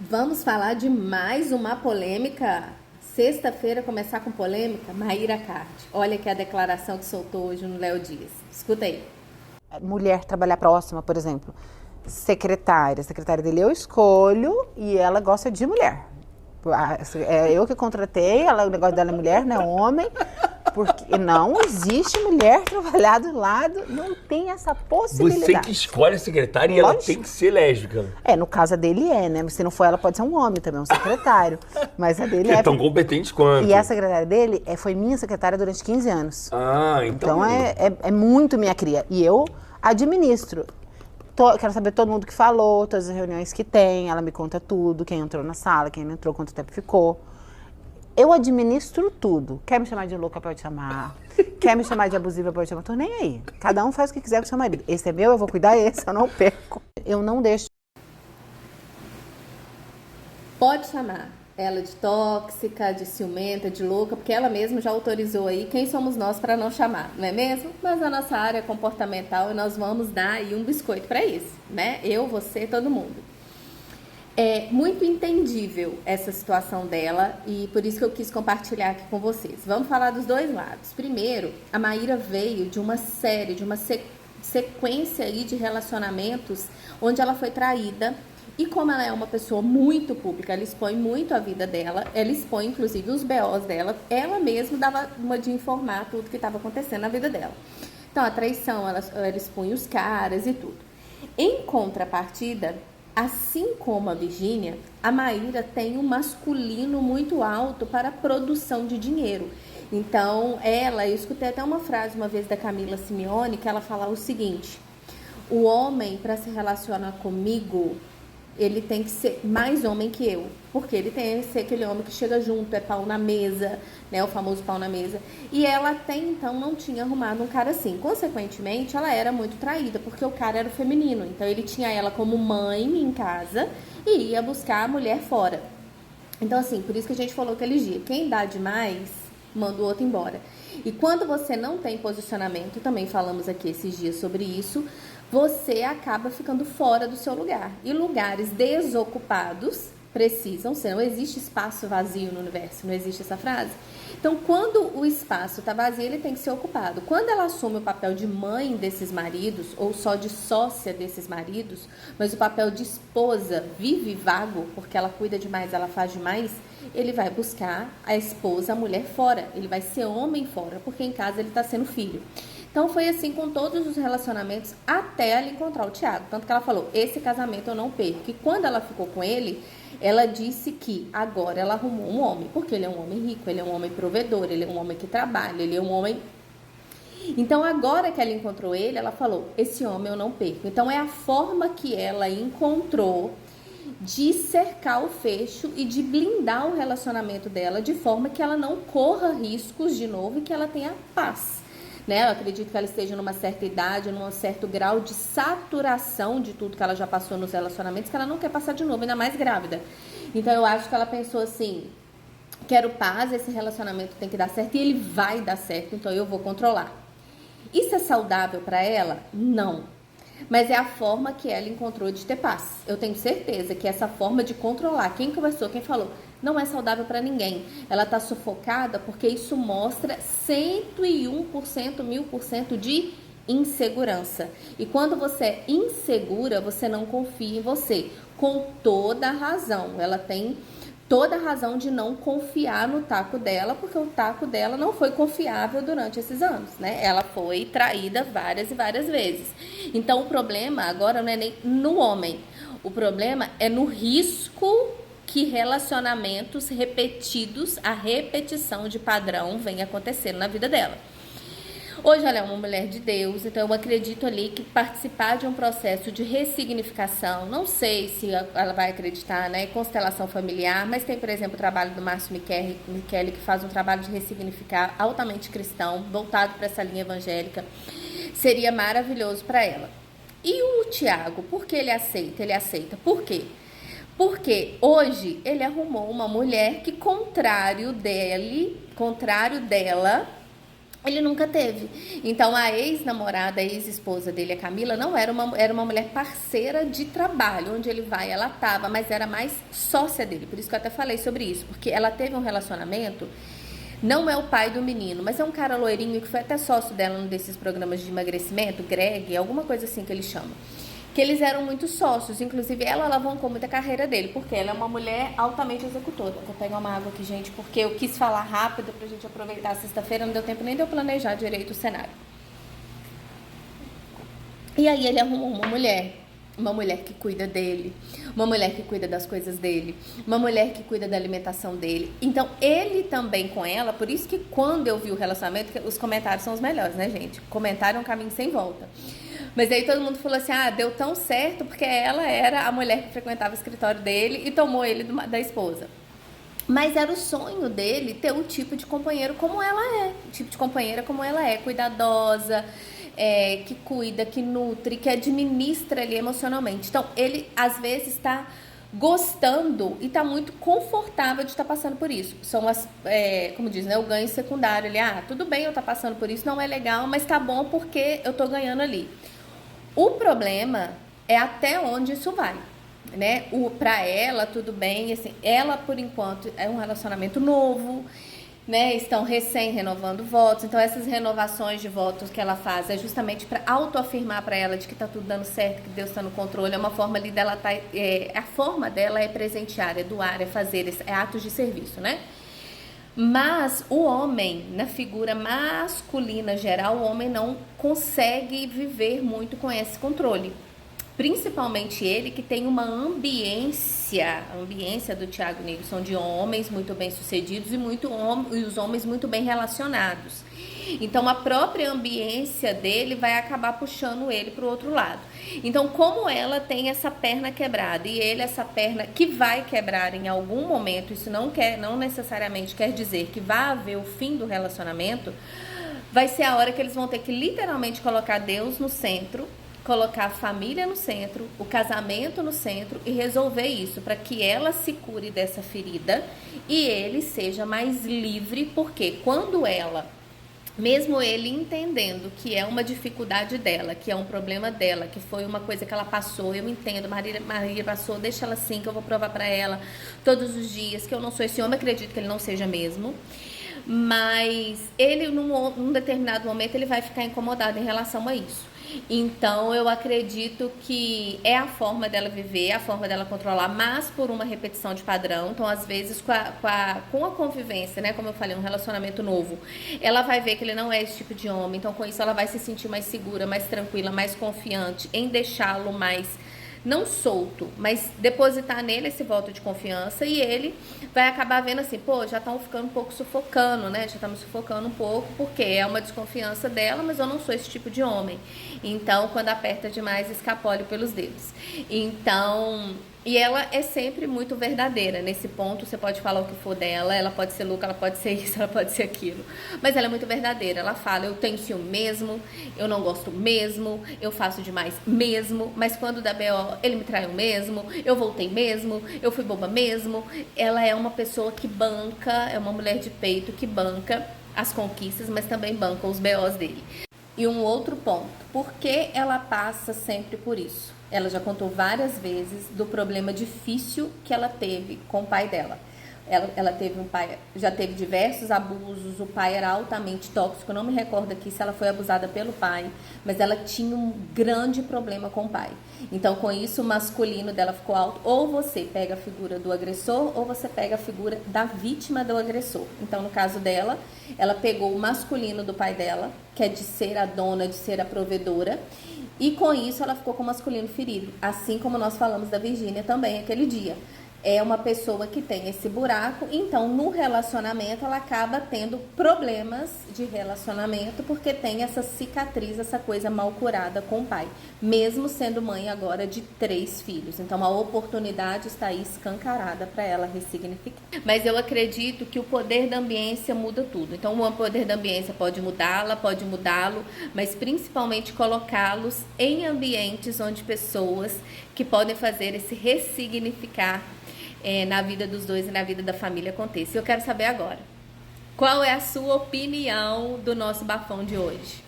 Vamos falar de mais uma polêmica. Sexta-feira começar com polêmica, Mayra Card. Olha aqui a declaração que soltou hoje no Léo Dias. Escuta aí. Mulher trabalhar próxima, por exemplo, secretária. A secretária dele eu escolho e ela gosta de mulher. É eu que contratei, o negócio dela é mulher, não é homem. Porque não existe mulher trabalhar do lado, não tem essa possibilidade. Você que escolhe a secretária e ela tem que ser lésbica. No caso dele né? Se não for ela, pode ser um homem também, um secretário. Mas a dele que é tão competente quanto. E a secretária dele foi minha secretária durante 15 anos. Então é muito minha cria. E eu administro. Quero saber todo mundo que falou, todas as reuniões que tem, ela me conta tudo, quem entrou na sala, quem não entrou, quanto tempo ficou. Eu administro tudo. Quer me chamar de louca, pode chamar. Quer me chamar de abusiva, pode chamar. Tô nem aí. Cada um faz o que quiser com o seu marido. Esse é meu, eu vou cuidar esse, eu não perco. Eu não deixo. Pode chamar ela de tóxica, de ciumenta, de louca, porque ela mesma já autorizou aí. Quem somos nós para não chamar, não é mesmo? Mas a nossa área é comportamental e nós vamos dar aí um biscoito para isso, né? Eu, você, todo mundo. É muito entendível essa situação dela e por isso que eu quis compartilhar aqui com vocês. Vamos falar dos dois lados. Primeiro, a Mayra veio de uma série, de uma sequência aí de relacionamentos onde ela foi traída. E como ela é uma pessoa muito pública, ela expõe muito a vida dela, ela expõe inclusive os BOs dela, ela mesma dava uma de informar tudo que estava acontecendo na vida dela. Então, a traição, ela expunha os caras e tudo. Em contrapartida, assim como a Virgínia, a Mayra tem um masculino muito alto para a produção de dinheiro. Então, eu escutei até uma frase uma vez da Camila Simeone, que ela fala o seguinte: o homem, para se relacionar comigo, ele tem que ser mais homem que eu, porque ele tem que ser aquele homem que chega junto, é pau na mesa, né, o famoso pau na mesa. E ela até então não tinha arrumado um cara assim. Consequentemente, ela era muito traída, porque o cara era o feminino. Então, ele tinha ela como mãe em casa e ia buscar a mulher fora. Então, assim, por isso que a gente falou aquele dia, quem dá demais, manda o outro embora. E quando você não tem posicionamento, também falamos aqui esses dias sobre isso, você acaba ficando fora do seu lugar. E lugares desocupados precisam ser. Não existe espaço vazio no universo, não existe essa frase? Então, quando o espaço está vazio, ele tem que ser ocupado. Quando ela assume o papel de mãe desses maridos, ou só de sócia desses maridos, mas o papel de esposa vive vago, porque ela cuida demais, ela faz demais, ele vai buscar a esposa, a mulher fora. Ele vai ser homem fora, porque em casa ele está sendo filho. Então, foi assim com todos os relacionamentos até ela encontrar o Thiago. Tanto que ela falou, esse casamento eu não perco. E quando ela ficou com ele, ela disse que agora ela arrumou um homem. Porque ele é um homem rico, ele é um homem provedor, ele é um homem que trabalha, ele é um homem... Então, agora que ela encontrou ele, ela falou, esse homem eu não perco. Então, é a forma que ela encontrou de cercar o fecho e de blindar o relacionamento dela de forma que ela não corra riscos de novo e que ela tenha paz. Né? Eu acredito que ela esteja numa certa idade, num certo grau de saturação de tudo que ela já passou nos relacionamentos, que ela não quer passar de novo, ainda mais grávida. Então, eu acho que ela pensou assim, quero paz, esse relacionamento tem que dar certo e ele vai dar certo, então eu vou controlar. Isso é saudável para ela? Não. Mas é a forma que ela encontrou de ter paz. Eu tenho certeza que essa forma de controlar, quem conversou, quem falou, não é saudável para ninguém. Ela está sufocada porque isso mostra 101%, 1000% de insegurança. E quando você é insegura, você não confia em você. Com toda a razão. Ela tem toda a razão de não confiar no taco dela, porque o taco dela não foi confiável durante esses anos, né? Ela foi traída várias e várias vezes. Então, o problema agora não é nem no homem. O problema é no risco que relacionamentos repetidos, a repetição de padrão vem acontecendo na vida dela. Hoje ela é uma mulher de Deus, então eu acredito ali que participar de um processo de ressignificação, não sei se ela vai acreditar, né, constelação familiar, mas tem, por exemplo, o trabalho do Márcio Michele, que faz um trabalho de ressignificar altamente cristão, voltado para essa linha evangélica, seria maravilhoso para ela. E o Thiago, por que ele aceita? Ele aceita. Por quê? Porque hoje ele arrumou uma mulher que, contrário dela, Ele nunca teve. Então, a ex-namorada, a ex-esposa dele, a Camila, não era uma mulher parceira de trabalho. Onde ele vai, ela tava, mas era mais sócia dele. Por isso que eu até falei sobre isso. Porque ela teve um relacionamento, não é o pai do menino, mas é um cara loirinho que foi até sócio dela num desses programas de emagrecimento, Greg, alguma coisa assim que ele chama. Que eles eram muito sócios, inclusive ela alavancou muito a carreira dele, porque ela é uma mulher altamente executora. Vou pegar uma água aqui, gente, porque eu quis falar rápido pra gente aproveitar a sexta-feira, não deu tempo nem de eu planejar direito o cenário. E aí ele arrumou uma mulher que cuida dele, uma mulher que cuida das coisas dele, uma mulher que cuida da alimentação dele. Então ele também com ela, por isso que quando eu vi o relacionamento, os comentários são os melhores, né, gente? Comentário é um caminho sem volta. Mas aí todo mundo falou assim, deu tão certo porque ela era a mulher que frequentava o escritório dele e tomou ele da esposa. Mas era o sonho dele ter o tipo de companheiro como ela é. O tipo de companheira como ela é, cuidadosa, que cuida, que nutre, que administra ali emocionalmente. Então, ele às vezes está gostando e está muito confortável de estar passando por isso. São como diz, né, o ganho secundário. Ele, tudo bem eu estar passando por isso, não é legal, mas tá bom porque eu tô ganhando ali. O problema é até onde isso vai, né? Pra ela, tudo bem, assim, ela, por enquanto, é um relacionamento novo, né? Estão renovando votos, então essas renovações de votos que ela faz é justamente para autoafirmar para ela de que tá tudo dando certo, que Deus está no controle, é uma forma ali dela a forma dela é presentear, é doar, é fazer, é atos de serviço, né? Mas o homem, na figura masculina geral, o homem não consegue viver muito com esse controle. Principalmente ele que tem uma ambiência, a ambiência do Thiago Negro são de homens muito bem sucedidos e os homens muito bem relacionados. Então a própria ambiência dele vai acabar puxando ele para o outro lado. Então como ela tem essa perna quebrada e ele essa perna que vai quebrar em algum momento, isso não necessariamente quer dizer que vai haver o fim do relacionamento, vai ser a hora que eles vão ter que literalmente colocar Deus no centro, colocar a família no centro, o casamento no centro e resolver isso para que ela se cure dessa ferida e ele seja mais livre, porque quando ela, mesmo ele entendendo que é uma dificuldade dela, que é um problema dela, que foi uma coisa que ela passou, eu entendo, Maria passou, deixa ela assim, que eu vou provar para ela todos os dias, que eu não sou esse homem, acredito que ele não seja mesmo, mas ele num determinado momento ele vai ficar incomodado em relação a isso. Então eu acredito que é a forma dela viver, a forma dela controlar, mas por uma repetição de padrão. Então às vezes com a convivência, né, como eu falei, um relacionamento novo, ela vai ver que ele não é esse tipo de homem. Então com isso ela vai se sentir mais segura, mais tranquila, mais confiante em deixá-lo mais, não solto, mas depositar nele esse voto de confiança e ele vai acabar vendo assim, já estão ficando um pouco sufocando, né? Já estamos sufocando um pouco, porque é uma desconfiança dela, mas eu não sou esse tipo de homem. Então, quando aperta demais, escapole pelos dedos. Então, e ela é sempre muito verdadeira. Nesse ponto, você pode falar o que for dela, ela pode ser louca, ela pode ser isso, ela pode ser aquilo. Mas ela é muito verdadeira. Ela fala, eu tenho ciúme mesmo, eu não gosto mesmo, eu faço demais mesmo, mas quando dá BO, ele me traiu mesmo, eu voltei mesmo, eu fui boba mesmo. Ela é uma pessoa que banca, é uma mulher de peito que banca as conquistas, mas também banca os BOs dele. E um outro ponto, por que ela passa sempre por isso? Ela já contou várias vezes do problema difícil que ela teve com o pai dela. Ela teve um pai, já teve diversos abusos, o pai era altamente tóxico, não me recordo aqui se ela foi abusada pelo pai, mas ela tinha um grande problema com o pai. Então, com isso, o masculino dela ficou alto. Ou você pega a figura do agressor, ou você pega a figura da vítima do agressor. Então, no caso dela, ela pegou o masculino do pai dela, que é de ser a dona, de ser a provedora, e com isso ela ficou com o masculino ferido. Assim como nós falamos da Virgínia também aquele dia. É uma pessoa que tem esse buraco, então no relacionamento ela acaba tendo problemas de relacionamento porque tem essa cicatriz, essa coisa mal curada com o pai, mesmo sendo mãe agora de 3 filhos. Então a oportunidade está aí escancarada para ela ressignificar. Mas eu acredito que o poder da ambiência muda tudo. Então o poder da ambiência pode mudá-la, pode mudá-lo, mas principalmente colocá-los em ambientes onde pessoas que podem fazer esse ressignificar na vida dos dois e na vida da família aconteça. E eu quero saber agora, Qual é a sua opinião do nosso bafão de hoje?